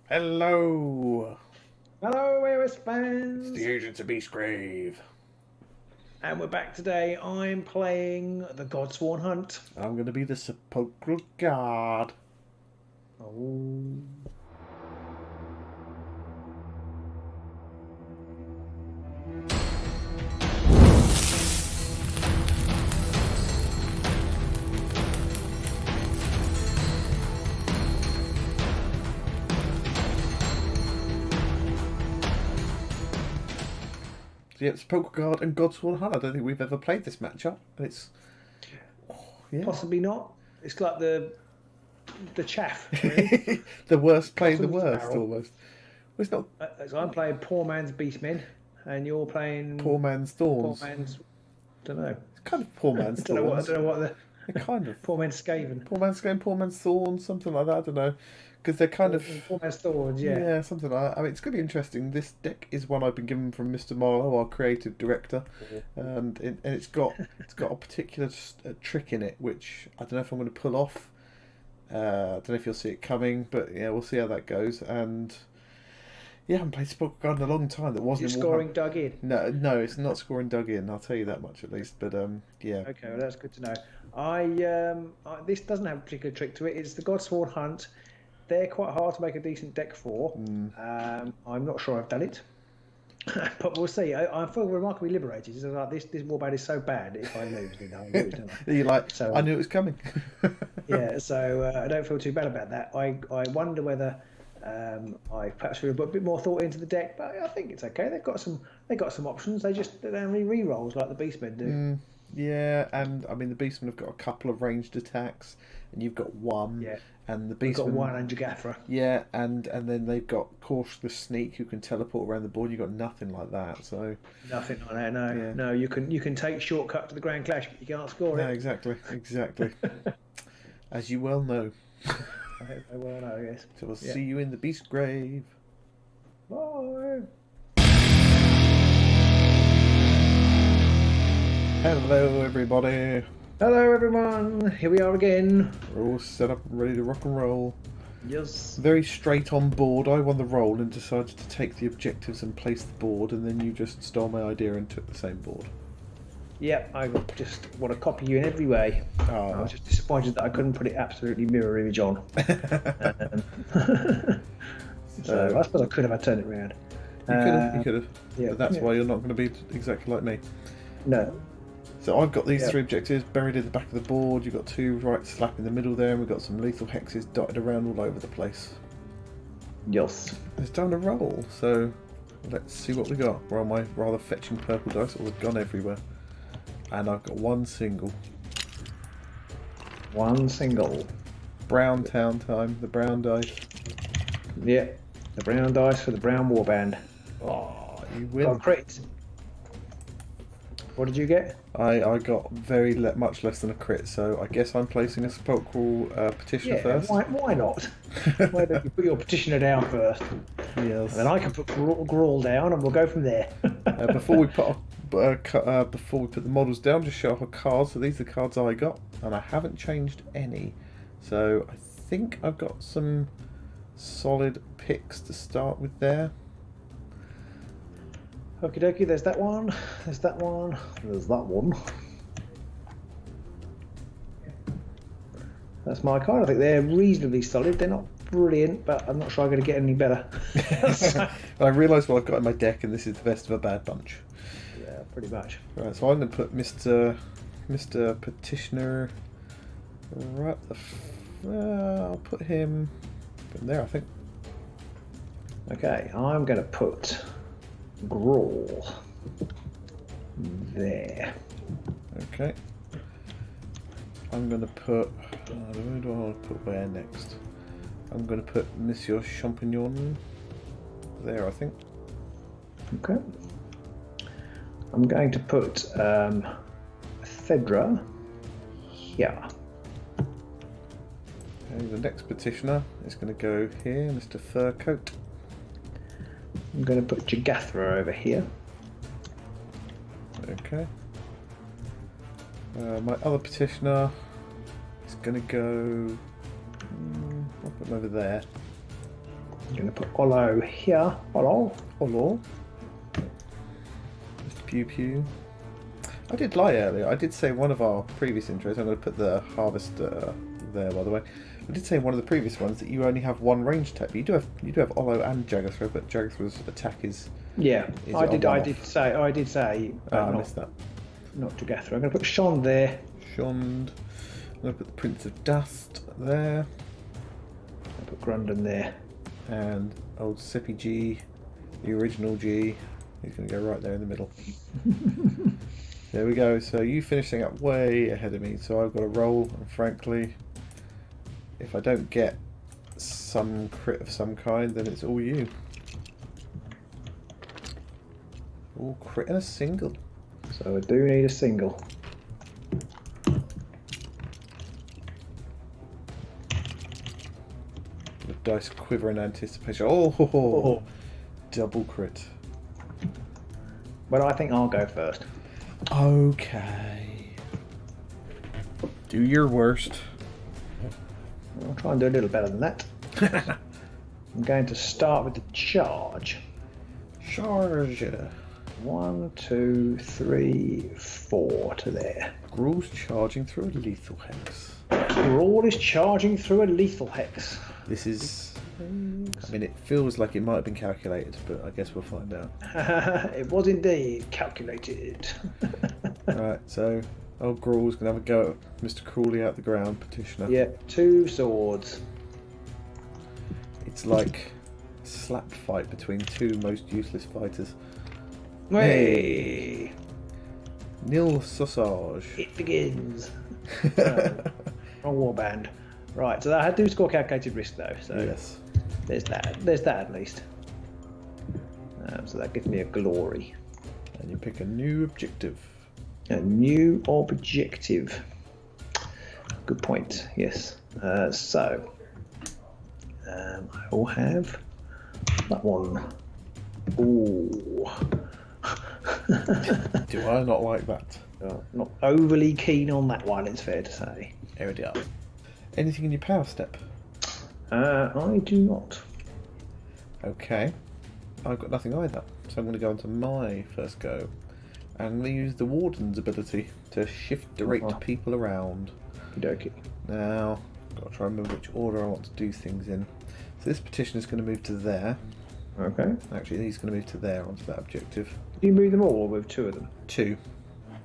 Hello! Hello, AOS It's fans! the agents of Beastgrave. And we're back today. I'm playing the Godsworn Hunt. I'm going to be the Sepulchral Guard. Oh. So yeah, Sepulchral Guard and Godsworn Hunt. I don't think we've ever played this matchup. It's... yeah. Possibly not. It's like the chaff, really. The worst playing the Bottom of the worst, barrel. almost. Well, it's not So I'm playing Poor Man's Beastmen, and you're playing poor man's Poor thorns. Man's... Don't know. It's kind of poor I man's don't know what. I thorns. don't know what the They're kind of Poor Man's Skaven. poor man's game, poor man's thorns, something like that. I don't know. Because they're kind of... Poor Man's Thorns. Yeah. yeah, something like that. I mean, it's going to be interesting. This deck is one I've been given from Mr. Marlowe, our creative director, and it's got a particular trick in it, which I don't know if I'm going to pull off. I don't know if you'll see it coming, but yeah, we'll see how that goes. And yeah, I haven't played Sepulchral Guard in a long time. That wasn't You're in Warhammer. scoring dug in. No, it's not scoring dug in. I'll tell you that much at least. But yeah. Okay, well, that's good to know. This doesn't have a particular trick to it. It's the Godsworn Hunt. They're quite hard to make a decent deck for. I'm not sure I've done it, but we'll see. I feel remarkably liberated. It's like this warband is so bad. If I lose, then I lose, don't I? You're like, So, I knew it was coming. yeah, so I don't feel too bad about that. I wonder whether I perhaps feel a bit more thought into the deck, but I think it's okay. They've got some options. They don't have any re-rolls like the Beastmen do. Yeah, and I mean the Beastmen have got a couple of ranged attacks, and you've got one. Yeah. And the We've got Beastmen, one and Jagathra. yeah, and then they've got Cautious Sneak who can teleport around the board. You've got nothing like that, so Nothing like that. No, yeah. no. You can take shortcut to the Grand Clash, but you can't score No, it. exactly. As you well know. I well know. Yes. So we'll Yeah. see you in the Beastgrave. Bye. Hello, everybody. Hello, everyone. Here we are again. We're all set up and ready to rock and roll. Yes. Very straight on board. I won the roll and decided to take the objectives and place the board, and then you just stole my idea and took the same board. Yep. I just want to copy you in every way. Oh. I was just disappointed that I couldn't put it absolutely mirror image on. So I suppose I could have. I turned it around. You could have. Yeah. But that's Yeah. why you're not going to be exactly like me. No. So I've got these Yeah. 3 objectives buried in the back of the board. You've got 2 right slap in the middle there, and we've got some lethal hexes dotted around all over the place. Yes. It's time to roll, so let's see what we got. We're on my rather fetching purple dice, or they've gone everywhere. And I've got 1 single. One single. Brown town time, the brown dice. Yeah. The brown dice for the brown warband. Oh, you Got win. a crit. What did you get? I got very much less than a crit, so I guess I'm placing a Sepulchral petitioner Yeah, first. why not? Why don't you put your petitioner down first? Yes. And then I can put Grawl down, and we'll go from there. Before we put the models down, just show off a card. So these are the cards I got, and I haven't changed any. So I think I've got some solid picks to start with there. Okie dokie, there's that one, there's that one, there's that one. That's my card. I think they're reasonably solid. They're not brilliant, but I'm not sure I'm going to get any better. I realised what I've got in my deck, and this is the best of a bad bunch. Yeah, pretty much. Right, so I'm going to put Mr. Petitioner right I'll put him there, I think. Okay, I'm going to put Grawl there. Okay. I'm going to put... who do I want to put where next? I'm going to put Monsieur Champignon there, I think. Okay. I'm going to put Thedra here. Okay, the next petitioner is going to go here, Mr. Furcoat. I'm going to put Jagathra over here. Okay. My other petitioner is going to go... I'll put him over there. I'm going to put Olo here. Olo. Hello. Mr. Pew Pew. I did lie earlier. I did say one of our previous intros. I'm going to put the harvester there, by the way. I did say in one of the previous ones that you only have one range attack. But you do have Olo and Jagathra, but Jagathra's attack is. Yeah, is I did say. I missed that. Not Jagathra. I'm going to put Shond there. Shond. I'm going to put the Prince of Dust there. I'll put Grundon there. And old Sippy G, the original G. He's going to go right there in the middle. There we go. So you finishing up way ahead of me. So I've got to roll, and frankly, if I don't get some crit of some kind, then it's all you. Oh, crit and a single. So I do need a single. The dice quiver in anticipation. Oh. Double crit. But I think I'll go first. Okay. Do your worst. I'll try and do a little better than that. I'm going to start with the charge. Charge. 1, 2, 3, 4 to there. Gruul's charging through a lethal hex. Gruul is charging through a lethal hex. This is... I mean, it feels like it might have been calculated, but I guess we'll find out. It was indeed calculated. Alright, so old Gruul's going to have a go at Mr. Crawley out the ground, Petitioner. Yeah, 2 swords. It's like a slap fight between two most useless fighters. Hey! Nil sausage. It begins. Wrong warband. Right, so I do score calculated risk though, so Yes. there's that. There's that at least. So that gives me a glory. And you pick a new objective. A new objective. Good point, yes. So, I will have that one. Ooh. Do I not like that? Not overly keen on that one, it's fair to say. There we are. Anything in your power step? I do not. Okay. I've got nothing either. So I'm going to go on to my first go. And I'm going to use the Warden's ability to shift direct people around. Okey-dokey. Now, I've got to try and remember which order I want to do things in. So this petition is going to move to there. Okay. Actually, he's going to move to there onto that objective. Do you move them all or move 2 of them? 2.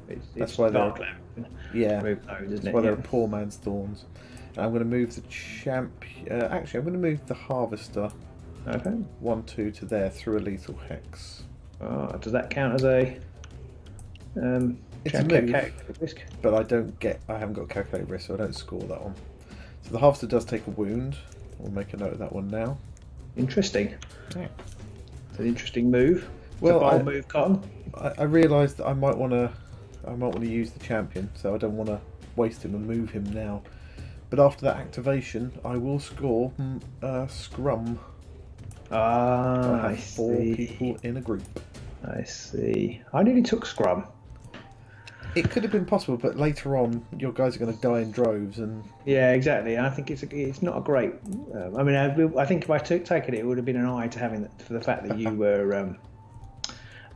It's why they're... Darkland. Yeah. Move those, isn't That's it? why Yeah. they're a poor man's thorns. And I'm going to move the champion... actually, I'm going to move the harvester Okay. 1, 2 to there through a lethal hex. Does that count as a It's a move, risk? but I haven't got calculated risk, so I don't score that one. So the harvester does take a wound. We'll make a note of that one now. Interesting. Yeah. It's an interesting move. Well, it's a bold move, Cotton. I realised that I might want to use the champion, so I don't want to waste him and move him now. But after that activation, I will score scrum. I I have 4 see. people in a group. I see. I nearly took scrum. It could have been possible, but later on, your guys are going to die in droves, and Yeah, exactly. I think it's not a great. I mean, I think if I took taken it, it would have been an eye to having that for the fact that you were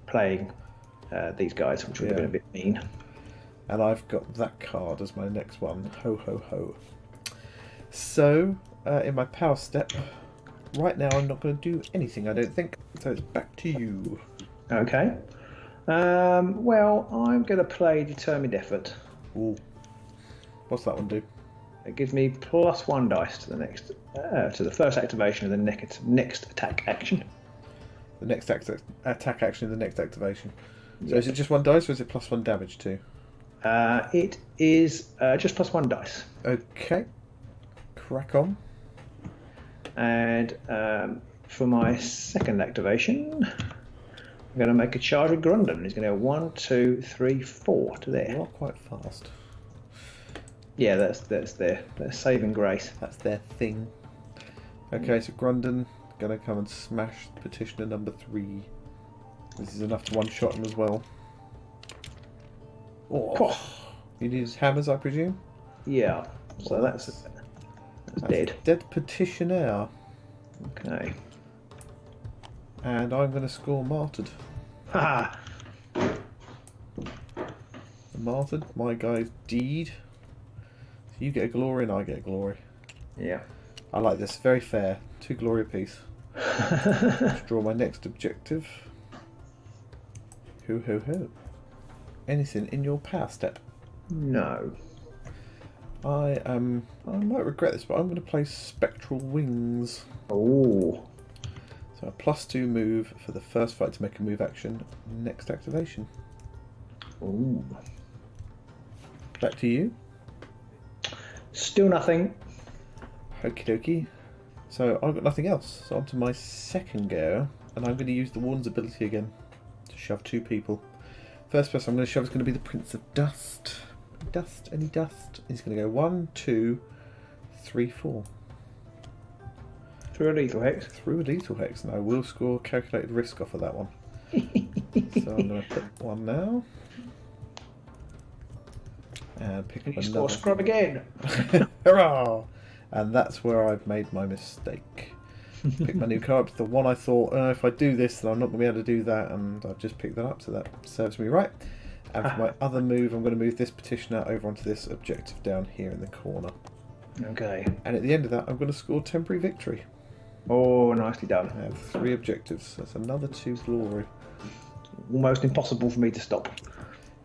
playing these guys, which would have been a bit mean. and I've got that card as my next one. Ho ho ho. So, in my power step, right now I'm not going to do anything, I don't think. So it's back to you. Okay. Well, I'm going to play Determined Effort. Ooh. What's that one do? It gives me +1 dice to the next, to the first activation of the next attack action. The next attack action in the next activation. So is it just 1 dice, or is it +1 damage too? It is just +1 dice. Okay. Crack on. And for my second activation, I'm going to make a charge with Grundon. He's going to go 1, 2, 3, 4 to there. You are quite fast. Yeah, that's their saving grace. That's their thing. Okay, so Grundon going to come and smash petitioner number 3. This is enough to one-shot him as well. Oh. You need his hammers, I presume? Yeah, so that's dead. Dead petitioner. Okay. And I'm going to score martyred. Ha! Martyred, my guy's deed. So you get a glory and I get a glory. Yeah. I like this. Very fair. 2 glory apiece. Let's draw my next objective. Ho ho ho. Anything in your power step? No. I might regret this, but I'm going to play Spectral Wings. Oh. So a +2 move for the first fight to make a move action. Next activation. Ooh. Back to you. Still nothing. Okie dokie. So I've got nothing else. So on to my second go, and I'm going to use the Warden's ability again to shove 2 people. First person I'm going to shove is going to be the Prince of Dust. Dust, any dust? He's going to go 1, 2, 3, 4. Through a lethal hex. Through a lethal hex, and I will score calculated risk off of that one. So I'm going to put 1 now. And pick up You another. score scrub again. Hurrah! And that's where I've made my mistake. Pick my new card. The one I thought, if I do this, then I'm not going to be able to do that, and I've just picked that up, so that serves me right. And for my other move, I'm going to move this petitioner over onto this objective down here in the corner. Okay. And at the end of that, I'm going to score temporary victory. Oh, nicely done. I have 3 objectives. That's another 2 glory. Almost impossible for me to stop.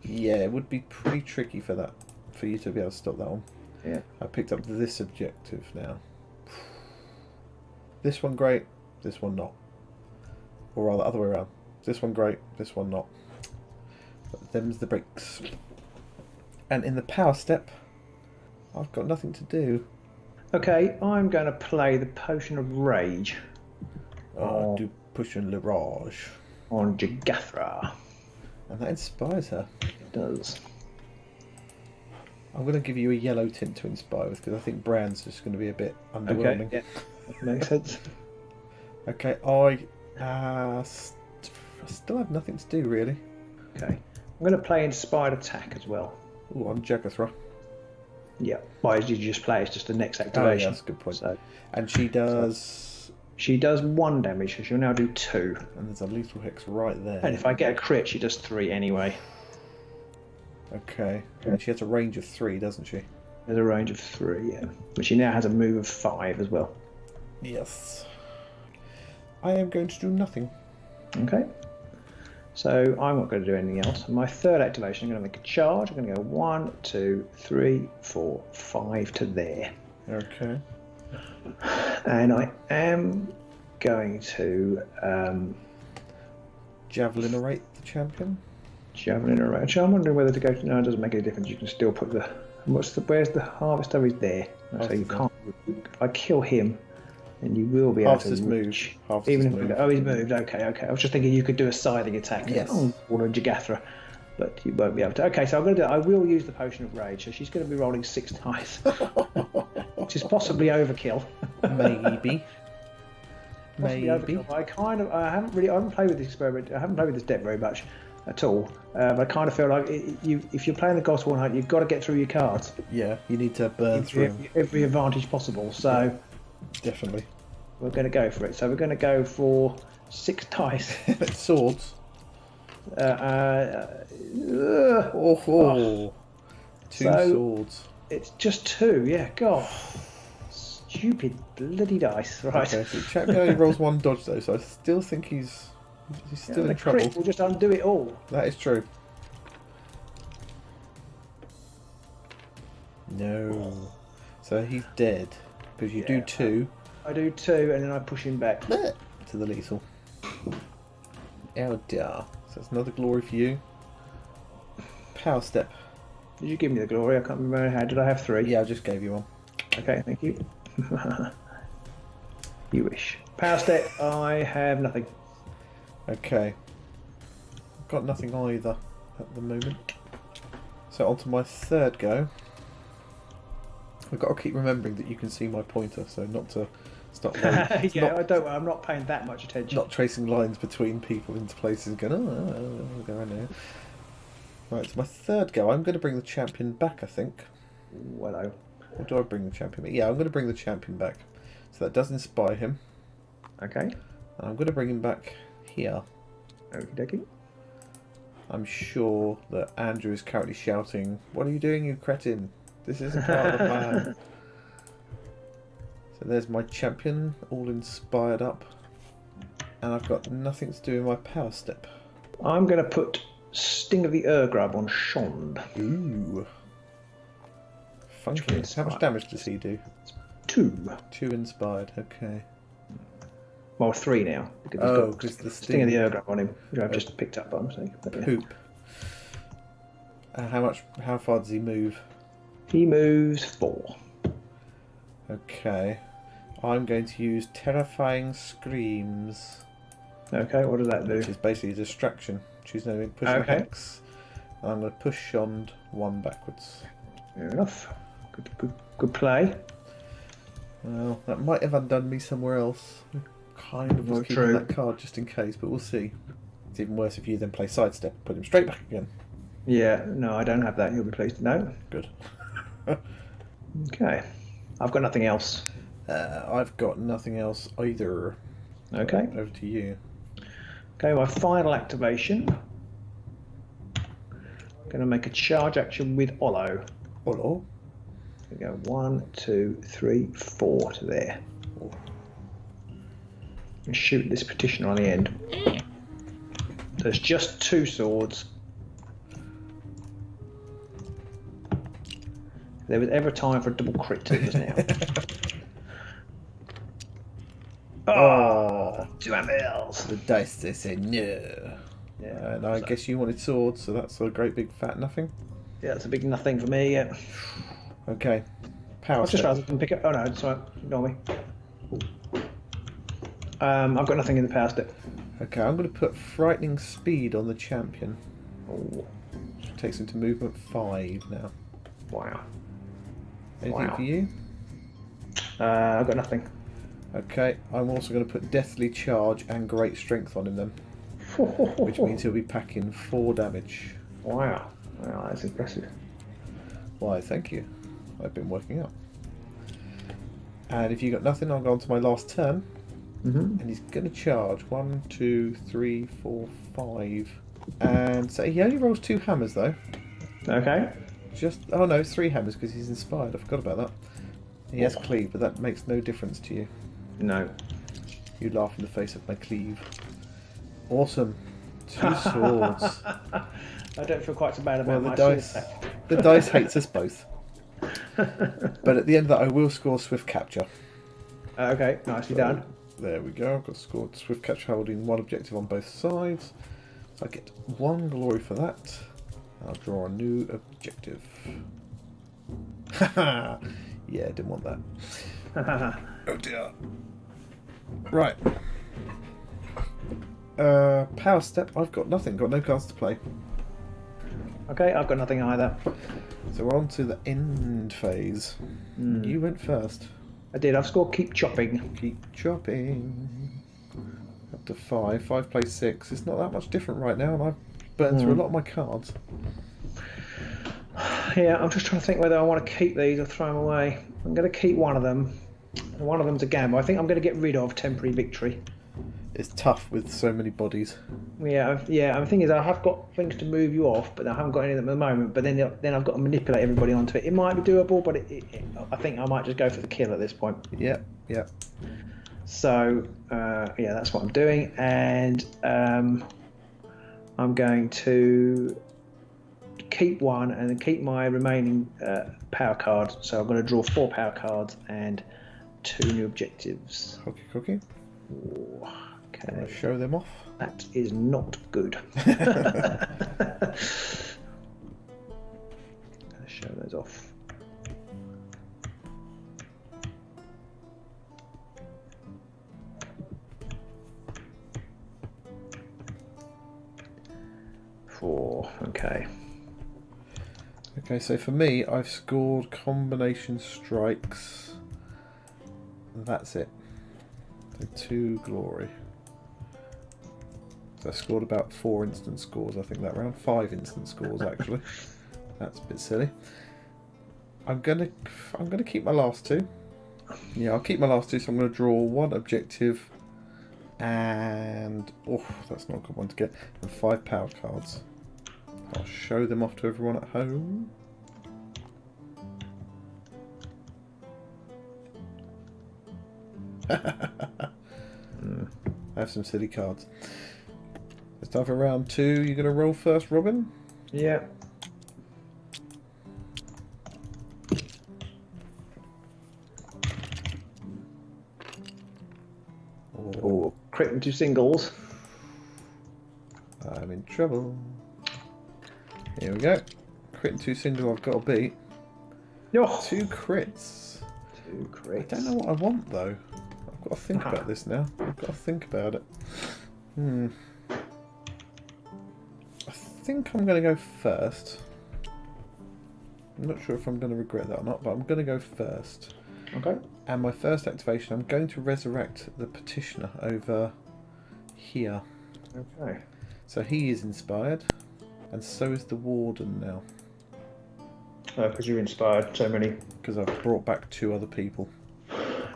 Yeah, it would be pretty tricky for that, for you to be able to stop that one. Yeah. I picked up this objective now. This one great, this one not. Or rather, other way around. This one great, this one not. But them's the breaks. And in the power step, I've got nothing to do. Okay, I'm going to play the Potion of Rage. Do Potion Le Rage. On Jagathra. And that inspires her. It does. I'm going to give you a yellow tint to inspire with, because I think brown's just going to be a bit underwhelming. Okay, yeah. That makes sense. Okay, I still have nothing to do, really. Okay. I'm going to play Inspired Attack as well. Ooh, on Jagathra. Yeah. Why did you just play? It's just the next Oh, yeah, activation. that's a good point. So, And she does... she does 1 damage, so she'll now do 2. And there's a lethal hex right there. And if I get a crit, she does 3 anyway. Okay. And she has a range of 3, doesn't she? There's a range of 3, yeah. But she now has a move of 5 as well. Yes. I am going to do nothing. Okay. So I'm not going to do anything else. My third activation, I'm going to make a charge. I'm going to go 1, 2, 3, 4, 5 to there. Okay. And I am going to Javelinerate the champion. Javelin around. So I'm wondering whether to go. No, it doesn't make any difference. You can still put the. Where's the harvester? Is there? So you can't. If I kill him, then you will be able Harvester's to move. reach. Harvester's Even if move. oh, he's moved. Okay. I was just thinking you could do a scything attack. Yes. Or a Jagathra, but you won't be able to. Okay, so I'm going to do. I will use the potion of rage. So she's going to be rolling 6 dice, which is possibly overkill. Maybe. Possibly overkill. But I haven't played with this experiment. I haven't played with this deck very much at all. But I kind of feel like if you're playing the Godsworn hunt, you've got to get through your cards. Yeah, you need to burn through. Every advantage possible. So Definitely. we're going to go for it. So we're going to go for 6 dice. Swords. Oh. 2 So- swords. It's just 2. Yeah, God. Stupid bloody dice. Right. Okay, so champion only rolls 1 dodge though, so I still think he's still The in trouble. crit will just undo it all. That is true. No. So he's dead. Because you do 2 I do 2 and then I push him back. to the lethal. Oh dear. So that's another glory for you. Power step. Did you give me the glory? I can't remember how. Did I have 3? Yeah, I just gave you one. Okay, thank you. You wish. Power step, I have nothing. Okay. I've got nothing either at the moment. So on to my third go. I've got to keep remembering that you can see my pointer, so not to start I'm not paying that much attention. not tracing lines between people into places and going, I'll go in there. Right, so my third go, I'm going to bring the champion back, I think. Hello. Or do I bring the champion back? Yeah, I'm going to bring the champion back. So that does inspire him. Okay. And I'm going to bring him back here. Okie dokie. I'm sure that Andrew is currently shouting, "What are you doing, you cretin? This isn't part of the plan." So there's my champion, all inspired up. And I've got nothing to do with my power step. I'm going to put Sting of the Grub on Shond. Ooh. Funky. How much damage does he do? 2. 2 inspired, okay. Well, 3 now. Because he's got the Sting of the Grub on him, which I've just picked up by mistake. Poop. How far does he move? He moves 4. Okay. I'm going to use Terrifying Screams. Okay, what does that do? Which is basically a distraction. She's going to be pushing Hex. And I'm going to push Shond 1 backwards. Fair enough. Good play. Well, that might have undone me somewhere else. Kind of was keeping that card just in case, but we'll see. It's even worse if you then play Sidestep and put him straight back again. Yeah, no, I don't have that. You'll be pleased to know. Good. Okay. I've got nothing else. I've got nothing else either. Okay. Over to you. Okay, my final activation. Going to make a charge action with Olo. Olo? We go 1, 2, 3, 4 to there. Oh. And shoot this petitioner on the end. There's just 2 swords. If there was ever time for a double crit, it was now. Oh, 2 amels. The dice, they say no. Yeah. And I guess you wanted swords, so that's a great big fat nothing. Yeah, that's a big nothing for me. Yeah. Okay. Power I've just step. realised I can pick up. Oh no, sorry, ignore me. I've got nothing in the power step. Okay, I'm going to put Frightening Speed on the champion. Oh. Which takes him to movement 5 now. Wow. Anything for you? I've got nothing. Okay, I'm also going to put Deathly Charge and Great Strength on him then. Which means he'll be packing 4 damage. Wow. Wow, that's impressive. Why, thank you. I've been working out. And if you got nothing, I'll go on to my last turn. And he's going to charge 1, 2, 3, 4, 5. And so he only rolls 2 hammers though. Okay. Oh no, it's 3 hammers because he's inspired. I forgot about that. He has cleave, but that makes no difference to you. No. You laugh in the face of my cleave. Awesome. 2 swords. I don't feel quite so bad about the my dice. sword. The dice hates us both. But at the end of that, I will score Swift Capture. Okay, nicely done. There we go. I've got scored Swift Capture holding 1 objective on both sides. So I get 1 glory for that. I'll draw a new objective. Haha! Yeah, didn't want that. Oh dear. Right. Power step. I've got nothing. Got no cards to play. Okay, I've got nothing either. So we're on to the end phase. You went first. I did. I've scored Keep Chopping. Keep chopping. Up to 5. 5 plays 6. It's not that much different right now, and I've burned through a lot of my cards. Yeah, I'm just trying to think whether I want to keep these or throw them away. I'm going to keep one of them. One of them's a gamble. I think I'm going to get rid of Temporary Victory. It's tough with so many bodies. Yeah. The thing is, I have got things to move you off, but I haven't got any of them at the moment. But then I've got to manipulate everybody onto it. It might be doable, but I think I might just go for the kill at this point. Yeah. So yeah, that's what I'm doing, and I'm going to keep 1 and then keep my remaining power cards. So I'm going to draw 4 power cards and 2 new objectives. Cookie. Ooh, okay. I'll show them off. That is not good. Show those off. Four. Okay. Okay, so for me, I've scored combination strikes. That's it. So 2 glory. So I scored about 4 instant scores, I think, that round. 5 instant scores, actually. That's a bit silly. I'm gonna keep my last 2. Yeah, I'll keep my last 2, so I'm gonna draw 1 objective And that's not a good one to get. And 5 power cards. I'll show them off to everyone at home. I have some silly cards. Let's start for round 2. You're going to roll first, Robin? Yeah. Oh, crit into singles. I'm in trouble. Here we go. Crit and 2 single I've got to beat. Oh. 2 crits. 2 crits. I don't know what I want though. I've got to think about this now. I've got to think about it. I think I'm going to go first. I'm not sure if I'm going to regret that or not, but I'm going to go first. Okay. And my first activation, I'm going to resurrect the petitioner over here. Okay. So he is inspired, and so is the warden now. Oh, because you inspired so many. Because I've brought back 2 other people.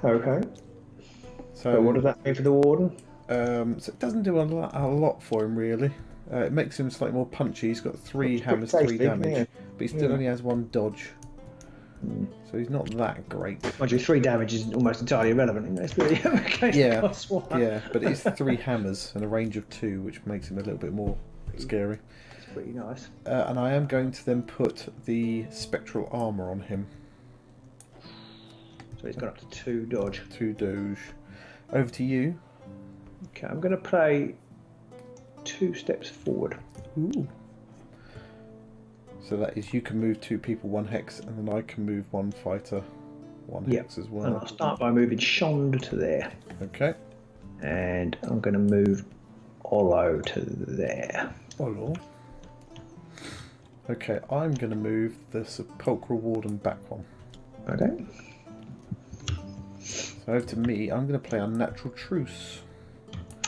Okay. So what does that mean for the warden? So it doesn't do a lot for him really. It makes him slightly more punchy. He's got 3 hammers, 3 damage, yeah. but he still only has 1 dodge. So he's not that great. Mind you, 3 damage is almost entirely irrelevant in this really. Yeah, but it's 3 hammers and a range of 2, which makes him a little bit more scary. It's pretty nice. And I am going to then put the spectral armor on him. So he's got up to 2 dodge. 2 doge. Over to you. Okay, I'm going to play 2 steps forward. Ooh. So that is, you can move 2 people 1 hex, and then I can move 1 fighter 1 hex as well. And I'll start by moving Shond to there. Okay. And I'm going to move Olo to there. Olo. Okay, I'm going to move the Sepulchral Warden back 1. Okay. So over to me, I'm going to play Unnatural Truce.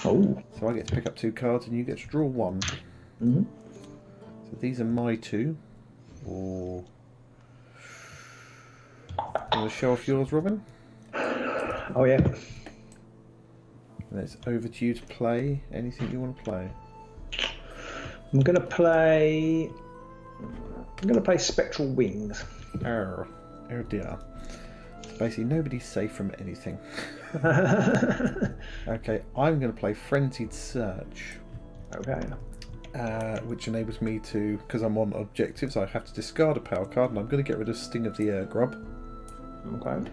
Oh. So I get to pick up 2 cards, and you get to draw 1. Mm-hmm. So these are my 2. Or you want to show off yours, Robin? Oh yeah. And it's over to you to play anything you want to play. I'm gonna play Spectral Wings. Oh dear. Basically, nobody's safe from anything. Okay, I'm going to play Frenzied Search. Okay. Which enables me to, because I'm on objectives, I have to discard a power card, and I'm going to get rid of Sting of the Air Grub. Okay.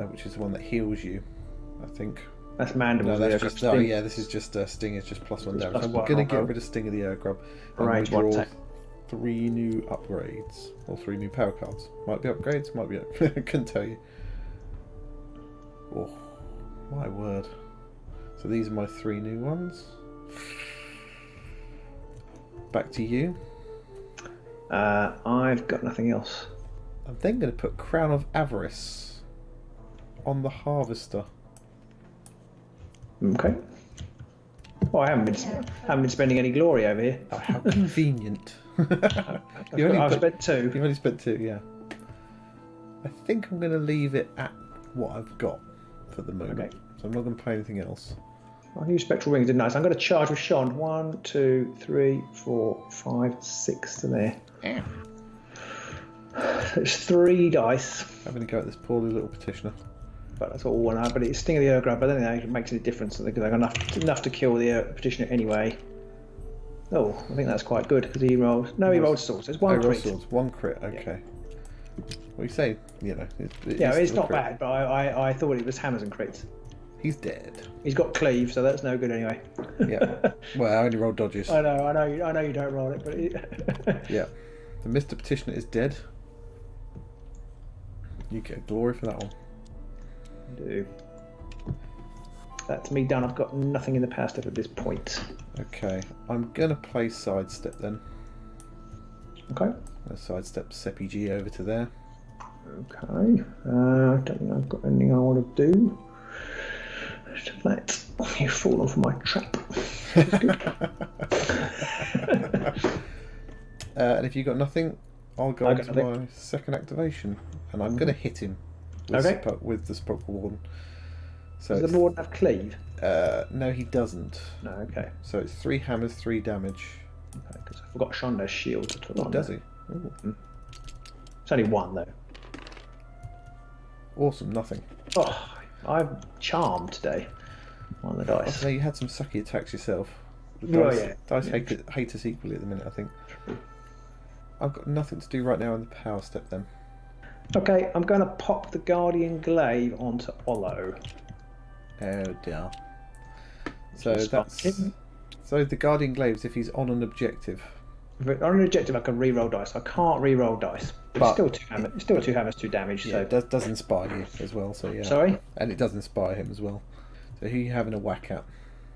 Which is the one that heals you, I think. That's Mandible. No, that's just, oh yeah, this is just Sting is just +1 damage. I'm going to get rid of Sting of the Air Grub. Range 1 attack. 3 new upgrades, or 3 new power cards. Might be upgrades, might be I couldn't tell you. Oh, my word. So these are my 3 new ones. Back to you. I've got nothing else. I'm then going to put Crown of Avarice on the Harvester. Okay. Oh, I haven't been spending any glory over here. Oh, how convenient. I've spent 2. You've only spent 2, yeah. I think I'm going to leave it at what I've got for the moment. Okay. So I'm not going to play anything else. I use Spectral Wings, didn't I? So I'm going to charge with Shond. 1, 2, 3, 4, 5, 6 to there. Yeah. So it's 3 dice. Having a go at this poorly little petitioner. But that's all one. But it's Sting of the Air Grub. I don't think it makes any difference because I've got enough to kill the petitioner anyway. Oh, I think that's quite good because he rolled. No, he rolled swords. It's 1 crit. Swords, 1 crit. Okay. Yeah. Well, you say, you know. It's not bad, but I thought it was hammers and crits. He's dead. He's got cleave, so that's no good anyway. Yeah. Well, I only rolled dodges. I know you don't roll it, but yeah. The Mr. Petitioner is dead. You get glory for that one. I do. That's me done. I've got nothing in the power step at this point. Okay, I'm gonna play sidestep then. Okay. I'll sidestep Sepi G over to there. Okay. I don't think I've got anything I want to do. That you've fallen for my trap. And if you've got nothing, I'll go on to my second activation, and I'm going to hit him with, okay. with the Sepulchral Warden. So does the warden have cleave? No, he doesn't. No, okay. So it's 3 hammers, 3 damage. Okay, because I forgot Shonda's shield to put on. Does there. he? Ooh. It's only 1 though. Awesome, nothing. Oh, I'm charmed today on the dice. So you had some sucky attacks yourself. Dice hate us equally at the minute, I think. I've got nothing to do right now on the power step then. Okay, I'm going to pop the Guardian Glaive onto Ollo. Oh dear. So the Guardian Glaives, if he's on an objective. On an objective, I can re-roll dice. I can't re-roll dice, but it's still 2 hammers. Still 2 hammers, 2 damage. Yeah, so it does inspire you as well. So yeah. Sorry. And it does inspire him as well. So who are you having a whack at?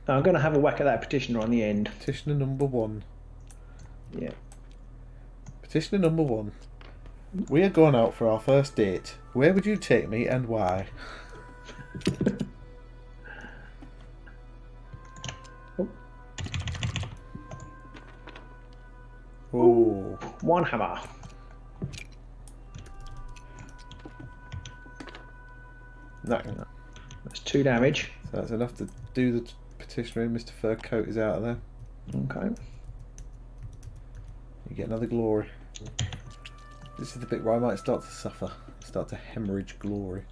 I'm going to have a whack at that petitioner on the end. Petitioner number 1. Yeah. Petitioner number 1. We are going out for our first date. Where would you take me and why? Ooh. 1 hammer. No. That's 2 damage. So that's enough to do the petitioner in. Mr. Fur Coat is out of there. Okay. You get another glory. This is the bit where I might start to suffer. Start to hemorrhage glory.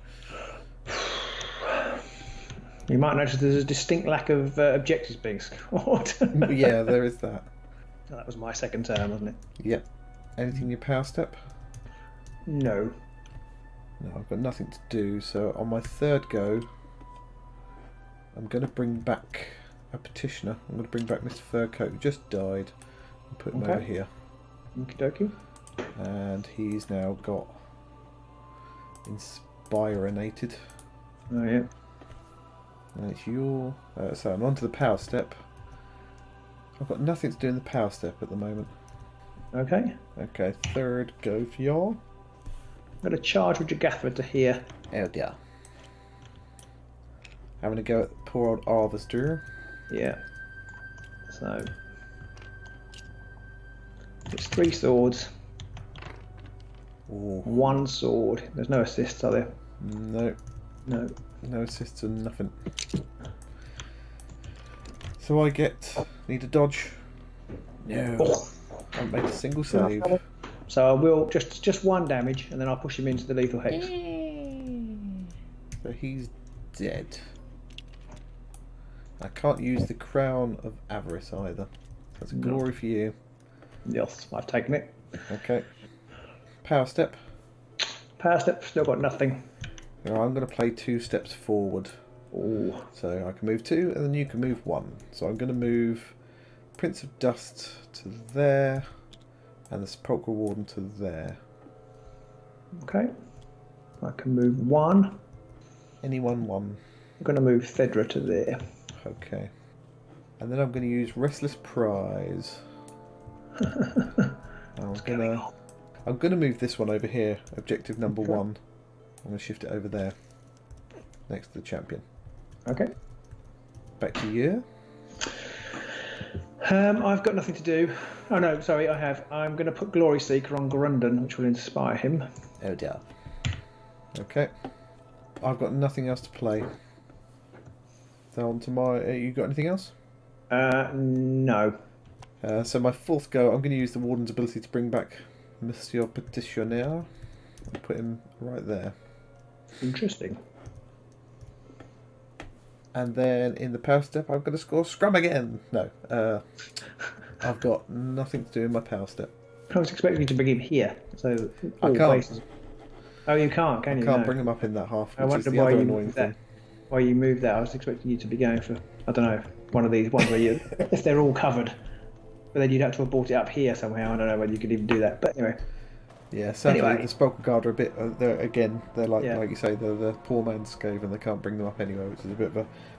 You might notice there's a distinct lack of objectives being scored. Yeah, there is that. That was my second turn, wasn't it? Yep. Anything in your power step? No. No, I've got nothing to do. So on my third go, I'm going to bring back a petitioner. I'm going to bring back Mr. Fur Coat, who just died, and put him over here. Okie dokie. And he's now got Inspirinated. Oh, yeah. And it's your... so I'm on to the power step. I've got nothing to do in the power step at the moment. Okay. Okay, third go for y'all. I'm going to charge with Jagathra to here. Oh dear. Having a go at poor old Arvester. Yeah. So... it's 3 swords. Ooh. 1 sword. There's no assists, are there? No. No. No assists and nothing. So I need a dodge. No. Oh. I haven't made a single save. So I will just 1 damage, and then I'll push him into the lethal hex. So he's dead. I can't use the Crown of Avarice either. That's a glory for you. Yes, I've taken it. Okay. Power step. Power step, still got nothing. Now I'm going to play 2 steps forward. Ooh. So I can move 2 and then you can move 1. So I'm going to move Prince of Dust to there and the Sepulchral Warden to there. Okay. I can move 1. Anyone 1. I'm going to move Thedra to there. Okay. And then I'm going to use Restless Prize. I'm going to move this one over here, objective number 1. I'm going to shift it over there, next to the champion. Okay. Back to you. I've got nothing to do. Oh no, sorry, I have. I'm going to put Glory Seeker on Grundon, which will inspire him. Oh dear. Okay. I've got nothing else to play. So on to my... you got anything else? No. So my 4th go, I'm going to use the Warden's ability to bring back Monsieur Petitionnaire and put him right there. Interesting. And then in the power step, I'm going to score Scrum again. No, I've got nothing to do in my power step. I was expecting you to bring him here. So I can't. Places. Oh, you can't, can you? I can't bring him up in that half, which is the other annoying thing. Why you moved that? I was expecting you to be going for, I don't know, one of these ones where you, if they're all covered, but then you'd have to have brought it up here somehow. I don't know whether you could even do that. But anyway. Yeah, sadly anyway. The Sepulchral Guard are a bit. They're like you say, they're the poor man's Scave, and they can't bring them up anyway, which is a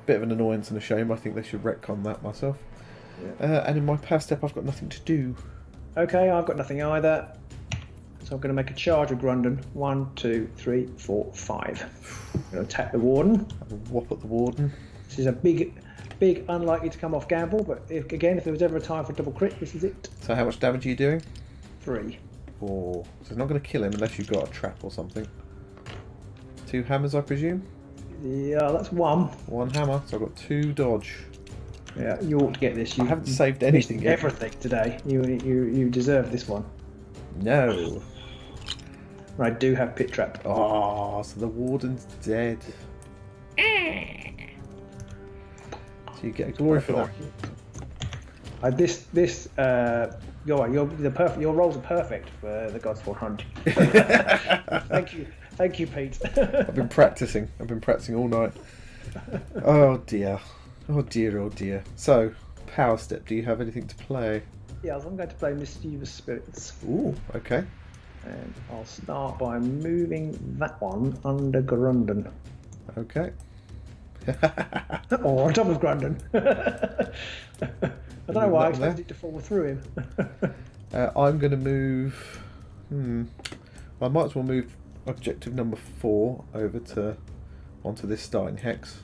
bit of an annoyance and a shame. I think they should retcon that myself. Yeah. And in my power step, I've got nothing to do. Okay, I've got nothing either. So I'm going to make a charge with Grundon. 1, 2, 3, 4, 5. I'm going to attack the Warden. Have a whop at the Warden. This is a big, unlikely to come off gamble, but if there was ever a time for a double crit, this is it. So how much damage are you doing? 3. 4. So it's not going to kill him unless you've got a trap or something. 2 hammers, I presume? Yeah, that's one. One hammer, so I've got 2 dodge. Yeah, you ought to get this. You I haven't saved anything yet. Everything today. You deserve this one. No. I do have pit trap. Oh, so the warden's dead. So you get a glory for that. Your rolls are perfect for the Godsworn hunt. Thank you, Pete. I've been practicing all night. Oh dear. Oh dear, oh dear. So, power step, do you have anything to play? Yes, I'm going to play Mischievous Spirits. Ooh, okay. And I'll start by moving that one under Grundon. Okay. Or on top of Grundon. I don't know why I expected it to fall through him. I'm going to move... I might as well move objective number 4 over onto this starting hex.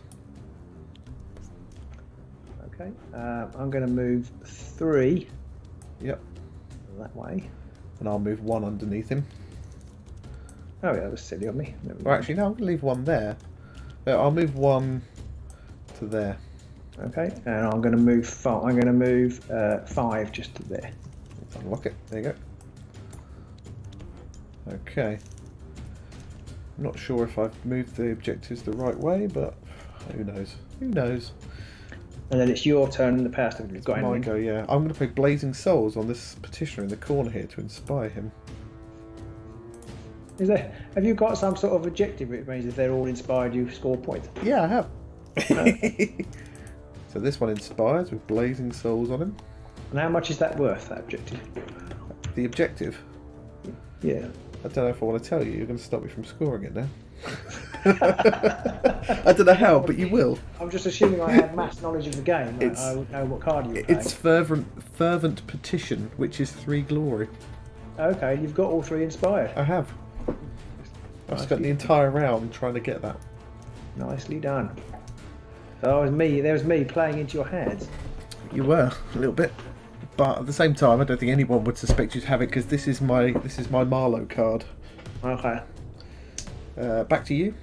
Okay, I'm going to move 3. Yep. That way. And I'll move 1 underneath him. Oh yeah, that was silly of me. Well, actually, no, I'm going to leave 1 there. I'll move 1 to there. Okay, and I'm going to move 5. I'm going to move 5 just to there. Let's unlock it. There you go. Okay. I'm not sure if I've moved the objectives the right way, but who knows? Who knows? And then it's your turn in the past if you've got anything. Go, yeah. I'm going to play Blazing Souls on this petitioner in the corner here to inspire him. Have you got some sort of objective which means if they're all inspired you score points? Yeah, I have. So this one inspires with Blazing Souls on him. And how much is that worth, that objective? The objective? Yeah. I don't know if I want to tell you. You're going to stop me from scoring it now. I don't know how, but you will. I'm just assuming I have mass knowledge of the game. I would know what card you would play. It's fervent petition, which is 3 glory. Okay, you've got all 3 inspired. I have. I've spent the entire round trying to get that. Nicely done. So there was me playing into your hands. You were a little bit, but at the same time, I don't think anyone would suspect you to have it because this is my Marlowe card. Okay. Back to you.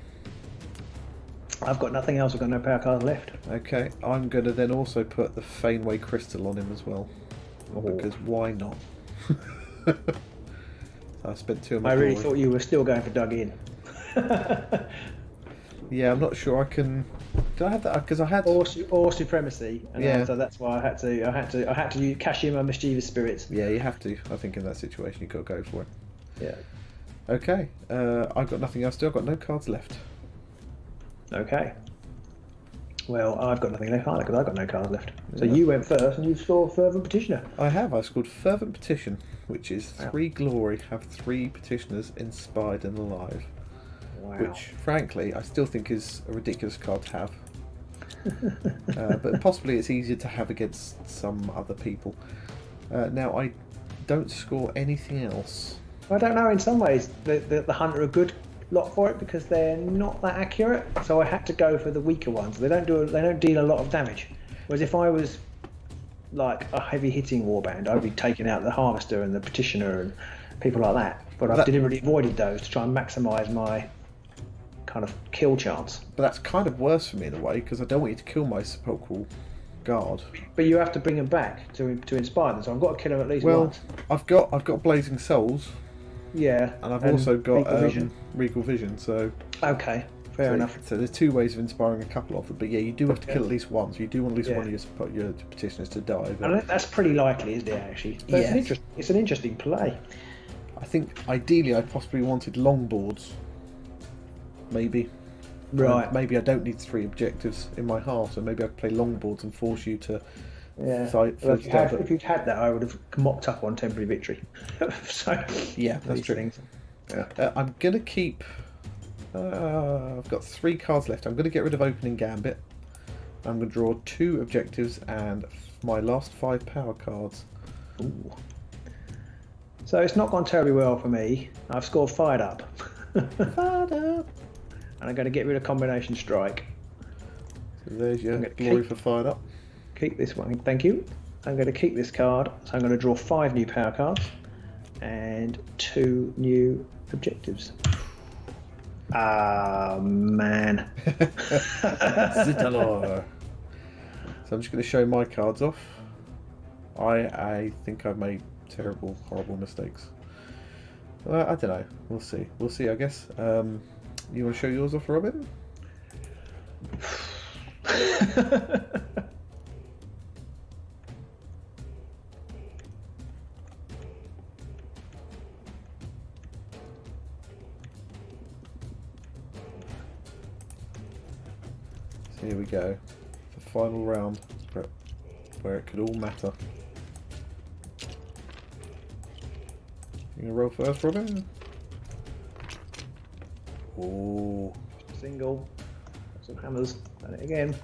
I've got nothing else. I've got no power cards left. Okay, I'm going to then also put the Faneway Crystal on him as well, because why not? So I spent 2 of my. I really thought you were still going for dug in. Yeah, I'm not sure I can. Did I have that? Because I had or supremacy, and yeah. So that's why I had to cash in my Mischievous Spirits. Yeah, you have to. I think in that situation you've got to go for it. Yeah. Okay, I've got nothing else to do. I've got no cards left. Okay. Well, I've got nothing left either because I've got no cards left. So you went first and you scored Fervent Petitioner. I have. I scored Fervent Petition, which is 3 glory, have 3 petitioners inspired and alive. Wow. Which, frankly, I still think is a ridiculous card to have. But possibly it's easier to have against some other people. Now, I don't score anything else. I don't know. In some ways, the Hunter are a good lot for it because they're not that accurate. So I had to go for the weaker ones. They don't deal a lot of damage. Whereas if I was like a heavy hitting warband, I'd be taking out the Harvester and the Petitioner and people like that. But I've deliberately avoided those to try and maximise my kind of kill chance. But that's kind of worse for me in a way because I don't want you to kill my Sepulchral Guard. But you have to bring them back to inspire them. So I've got to kill them at least once. I've got Blazing Souls. Yeah. And I've also got Regal Vision. So okay, fair enough. So there's 2 ways of inspiring a couple of them. But yeah, you do have to kill at least one. So you do want at least one of your petitioners to die. But... And that's pretty likely, isn't it? Actually, so yes. It's an interesting play. I think ideally I possibly wanted longboards. Maybe. Right. Maybe I don't need 3 objectives in my half, so maybe I could play longboards and force you to fight. Well, if you'd had that, I would have mopped up on temporary victory. So yeah, that's true. Yeah. I'm gonna keep. I've got 3 cards left. I'm gonna get rid of Opening Gambit. I'm gonna draw 2 objectives and my last 5 power cards. Ooh. So it's not gone terribly well for me. I've scored Fired Up. Fired Up. And I'm going to get rid of Combination Strike. So there's your glory for Fired Up. Keep this one, thank you. I'm going to keep this card, so I'm going to draw 5 new power cards and 2 new objectives. Ah, man. Zitalor. So I'm just going to show my cards off. I think I've made terrible, horrible mistakes. Well, I don't know. We'll see. We'll see, I guess. You want to show yours off, Robin? So here we go. The final round, where it could all matter. You gonna roll first, Robin? Oh. Single. Some hammers. And it again.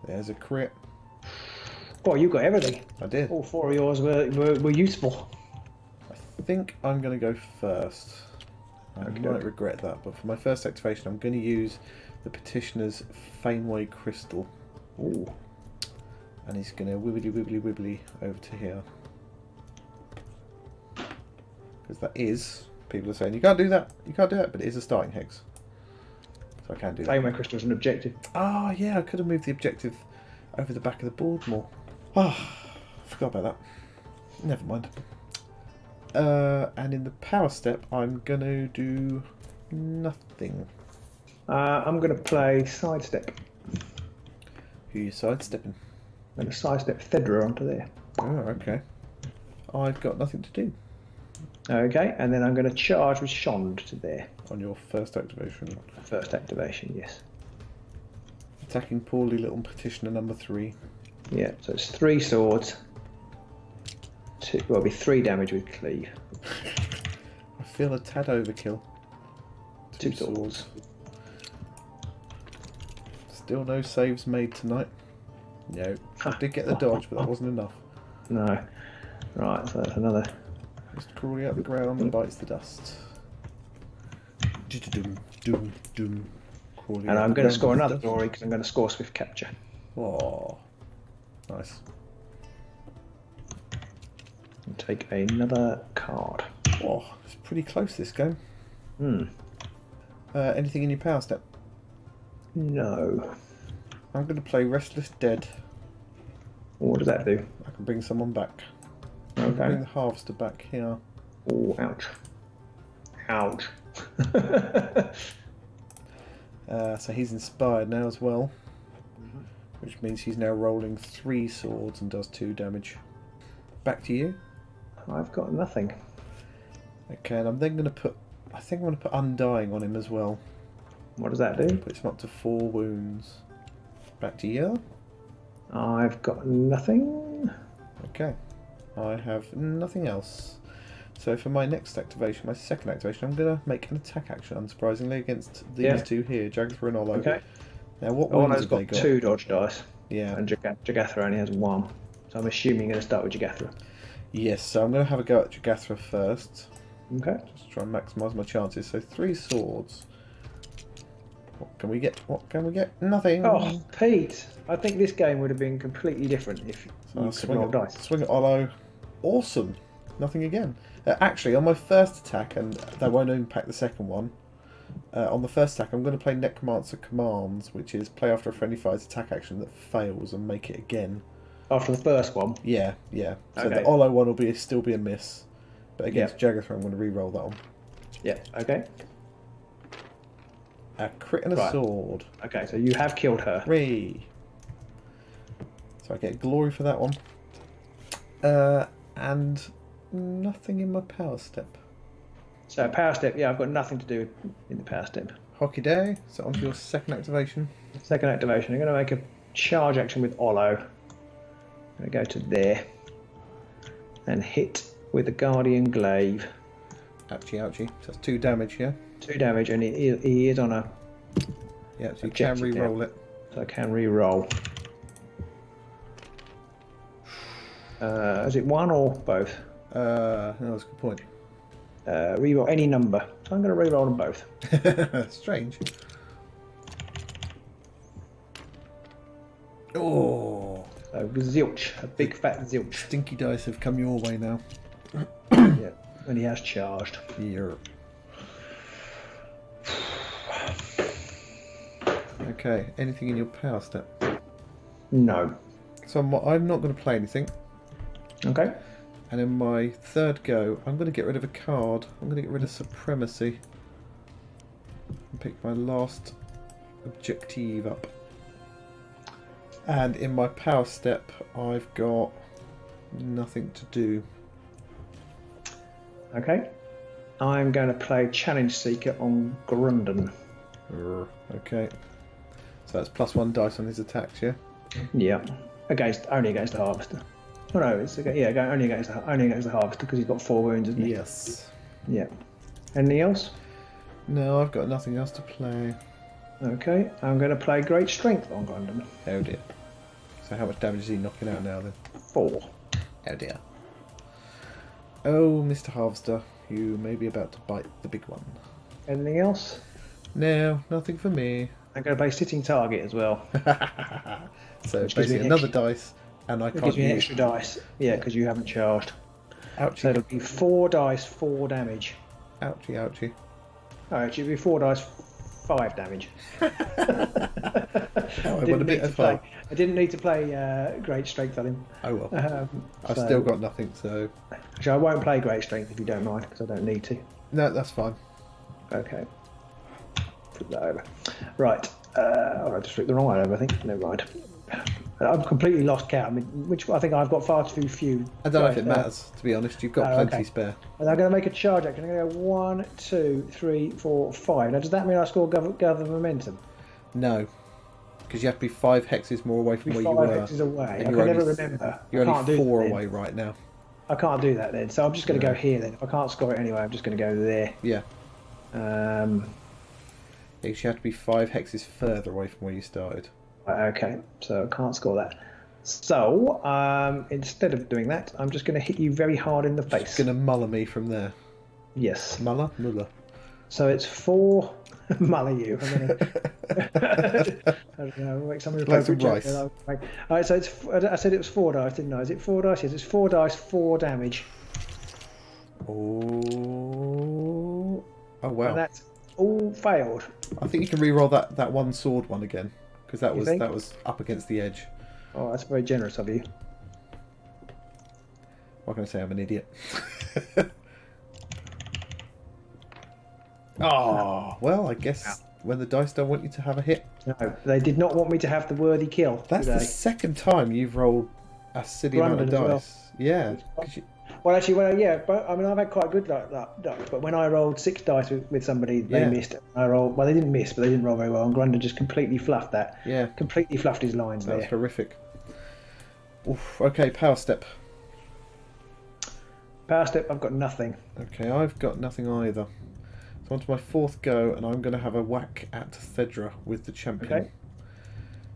There's a crit. Boy, you got everything. I did. All four of yours were useful. I think I'm going to go first. I might regret that, but for my first activation, I'm going to use the Petitioner's Fameway Crystal. Ooh. And he's going to wibbly wibbly wibbly over to here. Because that is, people are saying, you can't do that, but it is a starting hex. So I can do that. Fameway Crystal is an objective. Oh yeah, I could have moved the objective over the back of the board more. Oh, forgot about that. Never mind. And in the power step, I'm going to do nothing. I'm going to play sidestep. Who are you sidestepping? I'm going to sidestep Thedra onto there. Oh, okay. I've got nothing to do. Okay, and then I'm going to charge with Shond to there. On your first activation. First activation, yes. Attacking poorly little Petitioner number 3. Yeah, so it's 3 swords. Well, it'll be 3 damage with cleave. I feel a tad overkill. 2 swords. Still no saves made tonight. No. I did get the dodge, but that wasn't enough. No. Right, so that's another. Just crawling out the ground and bites the dust. Doom. And I'm going to score another glory because I'm going to score Swift Capture. Oh, nice. And take another card. Oh, it's pretty close this game. Hmm. Anything in your power step? No. I'm going to play Restless Dead. What does that do? I can bring someone back. I Okay. can bring the Harvester back here. Oh, ouch. Ouch. So he's inspired now as well, which means he's now rolling 3 swords and does 2 damage. Back to you. I've got nothing. Okay, and I'm then going to put, I think I'm going to put Undying on him as well. What does that do? Puts him up to 4 wounds. Back to you. I've got nothing. Okay, I have nothing else. So for my next activation, my second activation, I'm going to make an attack action, unsurprisingly, against these two here, Jagathra and Olo. Okay. Now what wounds Olo's have they got got? 2 dodge dice. Yeah. And Jagathra only has 1. So I'm assuming you're going to start with Jagathra. Yes, so I'm going to have a go at Jagathra first. Okay. Just try and maximise my chances. So 3 swords. What can we get? What can we get? Nothing. Oh, Pete! I think this game would have been completely different if So you could roll dice. Swing at Olo. Awesome. Nothing again. Actually, on my first attack, and that won't impact the second one, on the first attack, I'm going to play Necromancer Commands, which is play after a friendly fire's attack action that fails and make it again. After the first one? Yeah. So Okay. the Olo one will still be a miss. But against Jagathra, I'm going to re-roll that one. Yeah, okay. A crit and a sword. Okay, so you have killed her. 3. So I get glory for that one. And nothing in my power step. So power step, yeah, I've got nothing to do in the power step. Hockey day. So on to your second activation. Second activation, I'm going to make a charge action with Olo. I'm going to go to there and hit with the Guardian Glaive. Ouchie. So that's 2 damage here. 2 damage, and he is on a. Yeah, so you can objective re-roll there. it. So I can re-roll. Is it 1 or both? No, that's a good point. Re-roll any number. So I'm going to re-roll them both. Strange. Oh, So zilch, a big fat zilch. Stinky dice have come your way now. Yeah, and he has charged. Yeah. Okay, anything in your power step? No. So I'm not going to play anything. Okay. And in my third go, I'm going to get rid of a card. I'm going to get rid of Supremacy. And pick my last objective up. And in my power step, I've got nothing to do. Okay. I'm going to play Challenge Seeker on Grundon. Okay. So that's +1 dice on his attacks, yeah? Yeah. Only against the Harvester. Oh no, it's only against the Harvester because he's got 4 wounds, isn't he? Yes. Yeah. Anything else? No, I've got nothing else to play. Okay, I'm going to play Great Strength on Grundon. Oh dear. So how much damage is he knocking out now then? 4. Oh dear. Oh, Mr. Harvester, you may be about to bite the big one. Anything else? No, nothing for me. I'm going to play Sitting Target as well. So Which gives me basically another dice, and I It can't gives me an use. extra dice. Yeah, because you haven't charged. Ouchie, So it'll be 4 dice, 4 damage. ouchie, ouchie. Oh, actually, it'll be 4 dice, 5 damage. Oh, I went a bit as far. I didn't need to play Great Strength on him. Oh well. I've so- still got nothing, so Actually, I won't play Great Strength if you don't mind, because I don't need to. no, that's fine. Okay. Flip that over. Right. I just flipped the wrong one over, I think. Never mind. I've completely lost count. I mean, which I think I've got far too few. I don't know if it matters, to be honest. You've got plenty okay. spare. And I'm going to make a charge action. I'm going to go 1, 2, 3, 4, 5. Now, does that mean I score gather momentum? No, because you have to be 5 hexes more away from where you 5 were. hexes away. I and can you're never only- remember. You're I only can't do 4 that then. away right now. I can't do that then. So I'm just going to go here then. If I can't score it anyway, I'm just going to go there. Yeah. Yeah, You have to be 5 hexes further away from where you started. Okay, so I can't score that. So instead of doing that, I'm just going to hit you very hard in the face. It's going to muller me from there. Yes. Muller? So it's 4. Muller you. I'm gonna... I don't know. Make some Like some appropriate joke rice. that I'll make. All right, so it's. I said it was 4 dice, didn't I? Is it 4 dice? Yes, it's 4 dice, 4 damage. Oh wow. And that's all failed. I think you can re-roll that one sword one again, because that You was think? up against the edge. Oh, that's very generous of you. What can I say? I'm an idiot. Oh, well, I guess when the dice don't want you to have a hit. No, they did not want me to have the worthy kill. That's today. the second time you've rolled a silly amount of Grundon as dice. Yeah. 'Cause Well, actually, yeah, but I mean, I've had quite good luck. But when I rolled 6 dice with somebody, they Yeah. missed. I rolled. Well, they didn't miss, but they didn't roll very well. And Grundon just completely fluffed that. Yeah. Completely fluffed his lines That was there. horrific. Oof, okay, power step. Power step. I've got nothing. Okay, I've got nothing either. So on to my 4th go, and I'm going to have a whack at Thedra with the champion. Okay.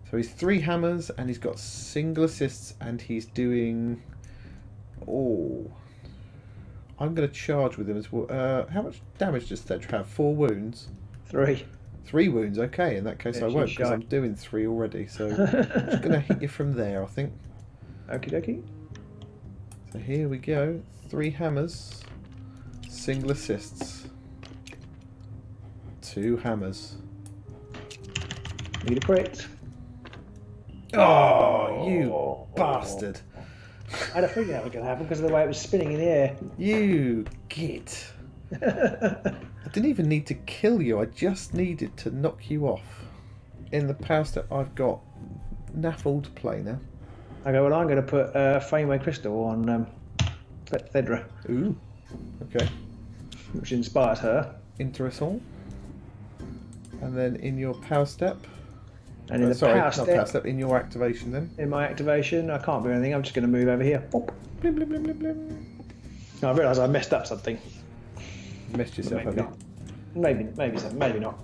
So he's 3 hammers, and he's got single assists, and he's doing... Oh... I'm going to charge with him as well. How much damage does Thedra have? 4 wounds? 3. 3 wounds, okay. In that case Yeah, I won't, she's because shy. I'm doing 3 already. So I'm just going to hit you from there, I think. Okie dokie. So here we go. 3 hammers. Single assists. 2 hammers. Need a crit. Oh, you bastard. I had a feeling that was going to happen because of the way it was spinning in the air. You git. I didn't even need to kill you. I just needed to knock you off. In the power step, I've got Naffle to play now. Okay, well, I'm going to put Fameway Crystal on Thedra, Ooh. Okay. which inspires her. Interessant. And then in your power step... And in the sorry, power not step, power step, in your activation then. in my activation, I can't do anything. I'm just going to move over here. Pop. Blim, blim, blim, blim, blim. No, I realise I messed up something. Messed yourself, Maybe have not. Maybe so. Maybe not.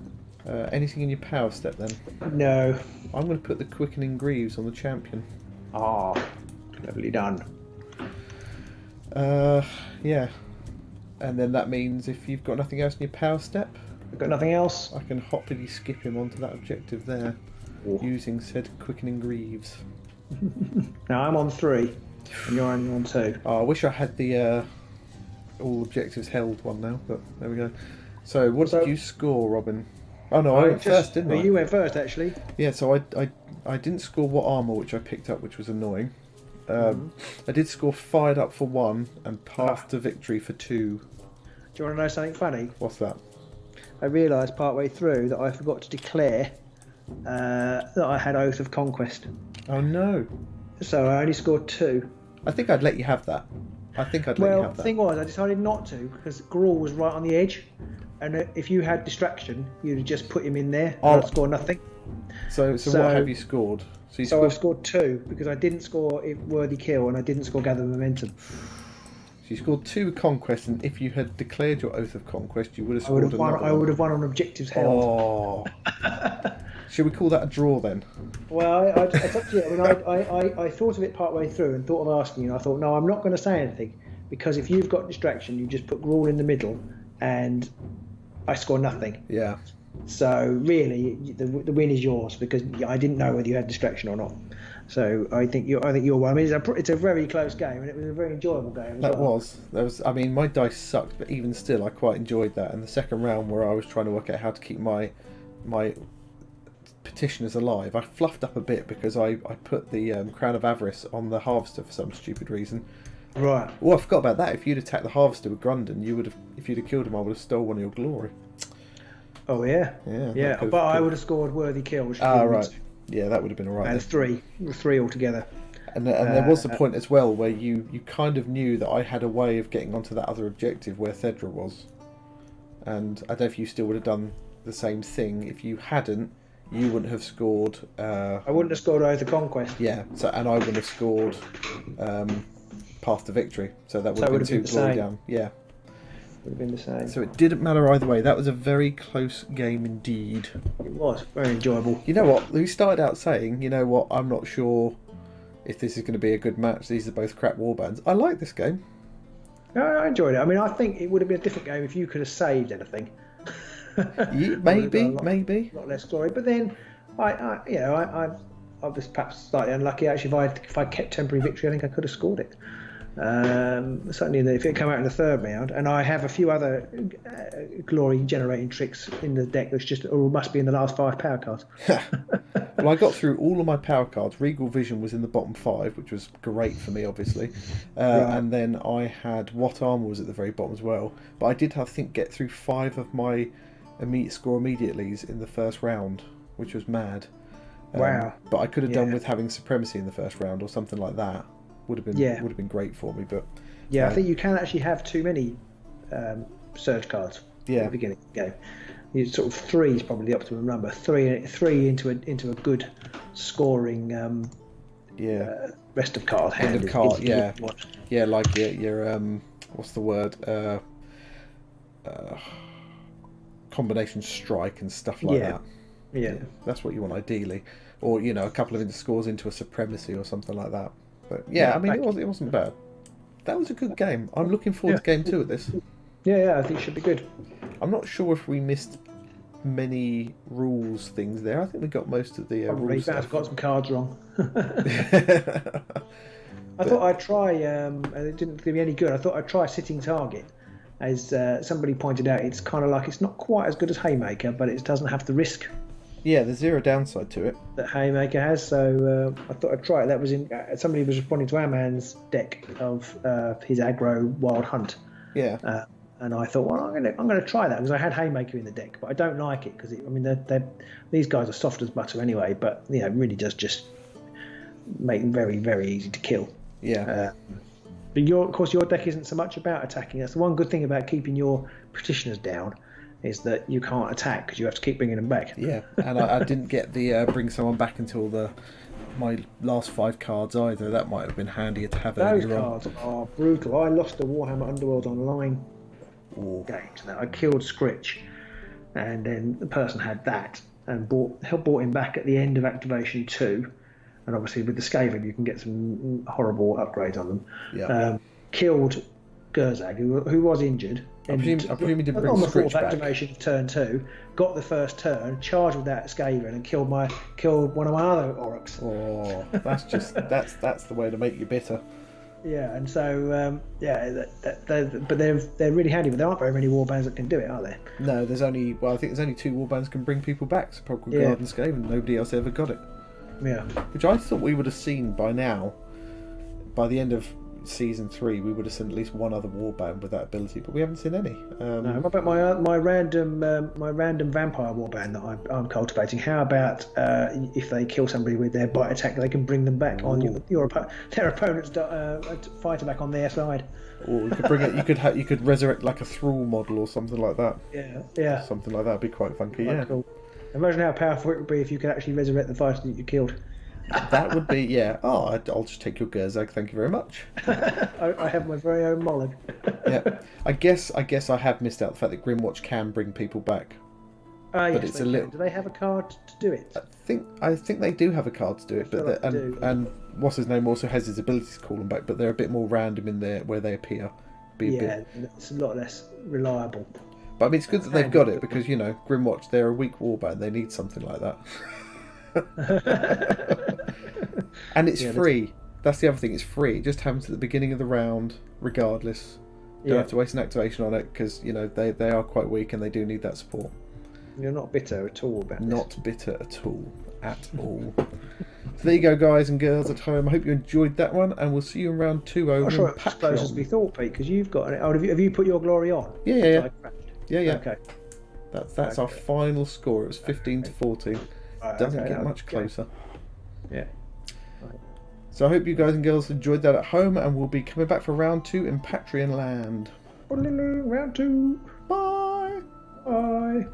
you? Anything in your power step then? No. I'm going to put the Quickening Greaves on the champion. Ah, cleverly done. Yeah. And then that means if you've got nothing else in your power step, I've got nothing else. I can hoppily skip him onto that objective there, Ooh. using said Quickening Greaves. Now I'm on 3, and you're only on 2. Oh, I wish I had the all objectives held one now, but there we go. So, what did you score, Robin? Oh no, I went first, didn't I? You went first, actually. Yeah, so I didn't score what armour, which I picked up, which was annoying. I did score fired up for 1 and path to victory for 2. Do you want to know something funny? What's that? I realised partway through that I forgot to declare that I had Oath of Conquest. Oh no! So I only scored 2. I think I'd let you have that. Well, the thing was, I decided not to because Gruul was right on the edge, and if you had distraction, you'd have just put him in there and I'd score nothing. So what have you scored? I've scored 2 because I didn't score Worthy Kill and I didn't score Gather Momentum. So you scored 2 Conquest, and if you had declared your Oath of Conquest, you would have scored another one. I would have won on objectives held. Oh. Should we call that a draw then? Well, it's up to you. I mean, I thought of it partway through and thought of asking you. And I thought, no, I'm not going to say anything because if you've got distraction, you just put Gruul in the middle, and I score nothing. Yeah. So really, the win is yours because I didn't know whether you had distraction or not. So I think you're one. I mean, it's a very close game, and it was a very enjoyable game. That was. I mean, my dice sucked, but even still, I quite enjoyed that. And the second round, where I was trying to work out how to keep my petitioners alive, I fluffed up a bit because I put the Crown of Avarice on the Harvester for some stupid reason. Right. Well, I forgot about that. If you'd attacked the Harvester with Grundon, if you'd have killed him, I would have stolen one of your glory. Oh yeah. Yeah. But I would have scored Worthy Kill. Which right. Yeah, that would have been alright. And 3 altogether. And there was the point as well where you kind of knew that I had a way of getting onto that other objective where Thedra was. And I don't know if you still would have done the same thing. If you hadn't, you wouldn't have scored. I wouldn't have scored Oath of Conquest. Yeah. And I wouldn't have scored Path to Victory. So that would have been 2 glory down. Yeah. Would have been the same. So it didn't matter either way. That was a very close game indeed. It was very enjoyable. You know what? We started out saying, you know what? I'm not sure if this is going to be a good match. These are both crap warbands. I like this game. I enjoyed it. I mean, I think it would have been a different game if you could have saved anything. Maybe. A lot less glory. But then, I was perhaps slightly unlucky. Actually, if I kept temporary victory, I think I could have scored it. Certainly if it come out in the 3rd round, and I have a few other glory generating tricks in the deck that's just must be in the last 5 power cards. Well, I got through all of my power cards. Regal Vision was in the bottom 5, which was great for me, obviously. Right. And then I had What Armor was at the very bottom as well. But I did, I think, get through 5 of my score immediatelys in the 1st round, which was mad. Wow! But I could have done with having Supremacy in the 1st round or something like that. Would have been great for me, but I think you can actually have too many surge cards at the beginning of the game. You sort of 3 is probably the optimum number. 3 into a good scoring rest of card hand. End of card, like your what's the word? Combination strike and stuff like that. Yeah, that's what you want ideally, or a couple of scores into a Supremacy or something like that. But I mean, it wasn't bad. That was a good game. I'm looking forward to game 2 of this. Yeah, I think it should be good. I'm not sure if we missed many rules things there. I think we got most of the rules stuff. I've got some cards wrong. I thought I'd try, and it didn't do me any good. I thought I'd try Sitting Target. As somebody pointed out, it's kind of like it's not quite as good as Haymaker, but it doesn't have the risk. Yeah, there's 0 downside to it that Haymaker has, so I thought I'd try it. That was in somebody was responding to our man's deck of his aggro Wild Hunt. Yeah. And I thought, well, I'm going to try that because I had Haymaker in the deck, but I don't like it because these guys are soft as butter anyway. But it really does just make them very, very easy to kill. Yeah. But of course, your deck isn't so much about attacking. That's the one good thing about keeping your petitioners down. Is that you can't attack because you have to keep bringing them back. Yeah, and I didn't get the bring someone back until my last 5 cards either. That might have been handier to have. Those cards are brutal. I lost a Warhammer Underworlds online game to that. I killed Scritch, and then the person had that and bought him back at the end of activation 2. And obviously with the Skaven you can get some horrible upgrades on them. Yeah. Killed Gerzag, who was injured. I presume he didn't bring on the Scritch fourth back. activation of turn 2, got the first turn, charged with that Skaven, and killed one of my other orcs. Oh, that's just that's the way to make you bitter. Yeah, and so but they're really handy. But there aren't very many warbands that can do it, are there? No, I think there's only 2 warbands can bring people back. Sepulchral Yeah. Guard and Skaven. Nobody else ever got it. Yeah. Which I thought we would have seen by now. By the end of season 3, we would have seen at least one other warband with that ability, but we haven't seen any. No, what about my random vampire warband that I'm cultivating? How about if they kill somebody with their bite attack, they can bring them back on their opponent's fighter back on their side. Or you could bring it. You could resurrect like a thrall model or something like that. Yeah. Something like that would be quite funky. Quite cool. Imagine how powerful it would be if you could actually resurrect the fighter that you killed. That would be, yeah. Oh, I'll just take your Gerzag, thank you very much. I have my very own Mollen. Yeah, I guess I have missed out the fact that Grimwatch can bring people back. But yes, it's a little. Do they have a card to do it? I think they do have a card to do it, but and what's his name also has his ability to call them back, but they're a bit more random in there where they appear. It's a lot less reliable. But I mean, it's good that they've got it because Grimwatch, they're a weak warband. They need something like that. And it's free. That's the other thing. It's free. It just happens at the beginning of the round, regardless. You don't have to waste an activation on it because they are quite weak and they do need that support. You're not bitter at all about this. Not bitter at all. So there you go, guys and girls at home. I hope you enjoyed that one, and we'll see you in round 2 over. I'm sure it's as close as we thought, Pete, because you've got an. Oh, have you put your glory on? Yeah. Okay. That's our final score. It was 15 to 14. Doesn't get much closer. Yeah. So I hope you guys and girls enjoyed that at home, and we'll be coming back for round 2 in Patreon land. Round 2. Bye. Bye.